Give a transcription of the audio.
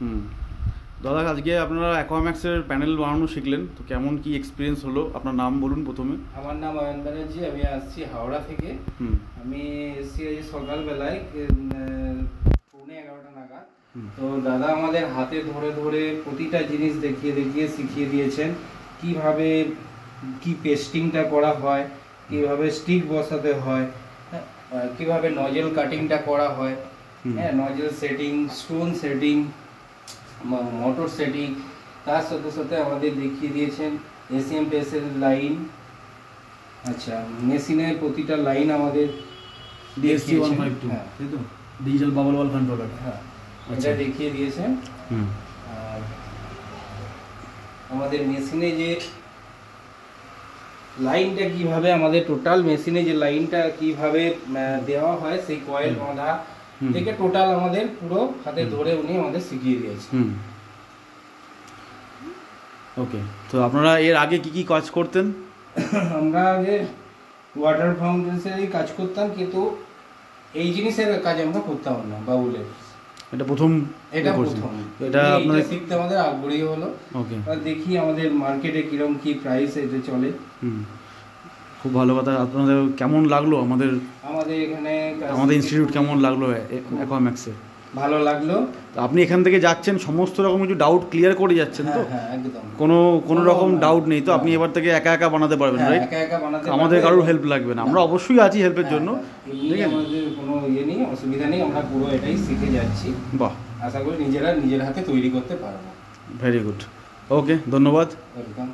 হুম। দাদা, আজকে আপনারা অ্যাকোয়াম্যাক্সের প্যানেল বানানো শিখলেন, তো কেমন কি এক্সপিরিয়েন্স হলো? আপনার নাম বলুন প্রথমে। আমার নাম অয়ন ব্যানার্জি, আমি আসছি হাওড়া থেকে। হুম। আমি এসছি আজ সকালবেলায় 11:15 নাগাদ। তো দাদা আমাদের হাতে ধরে ধরে প্রতিটা জিনিস দেখিয়ে দেখিয়ে শিখিয়ে দিয়েছেন কিভাবে কি পেস্টিংটা করা হয়, কিভাবে স্টিক বসাতে হয়, কিভাবে নজেল কাটিংটা করা হয়, হ্যাঁ, nozzle setting, stone setting, motor setting, তার সাথে সাথে আমাদের দেখিয়ে দিয়েছেন এসিএম পেসের লাইন। আচ্ছা, মেশিনের প্রতিটা লাইন আমাদের ডিএসসি 152, তাই তো? ডিজিটাল বাবল ওয়াল কন্ট্রোলার। হ্যাঁ, এটা দেখিয়ে দিয়েছেন। আর আমাদের মেশিনে যে লাইনটা কিভাবে, আমাদের টোটাল মেশিনে যে লাইনটা কিভাবে দেওয়া হয়, সেই কয়েল বাঁধা থেকে টোটাল আমাদের পুরো হাতে ধরে উনি আমাদের শিখিয়ে দিয়েছেন। ওকে, তো আপনারা এর আগে কি কি কাজ করতেন? আমরা আগে ওয়াটার ফাউন্টেন্সেরই কাজ করতাম, কিন্তু এই জিনিসের কাজ আমরা করতাম না বাবুলের। এটা প্রথম? এটা প্রথম। এটা আপনাদের শিখতে আমাদের আগ্রহী হলো। ওকে, দেখি আমাদের মার্কেটে কিরকম কি প্রাইস এটা চলে। খুব ভালো কথা। আপনাদের কেমন লাগলো আমাদের এখানে আমাদের ইনস্টিটিউট কেমন লাগলো অ্যাকোয়াম্যাক্সে? ভালো লাগলো। তো আপনি এখান থেকে যাচ্ছেন, সমস্ত রকম কিছু ডাউট ক্লিয়ার করে যাচ্ছেন তো? হ্যাঁ, একদম কোনো রকম ডাউট নেই তো? আপনি এবার থেকে একা একা বানাতে পারবেন, রাইট? একা একা বানাতে, আমাদের কারোর হেল্প লাগবে না, আমরা অবশ্যই আছি হেল্পের জন্য। আমাদের কোনো ইয়ে নেই, অসুবিধা নেই, আমরা পুরো এটাই শিখে যাচ্ছি। বাহ, আশা করি নিজের হাতে তৈরি করতে পারবো। Very good. ওকে, ধন্যবাদ। ওয়েলকাম।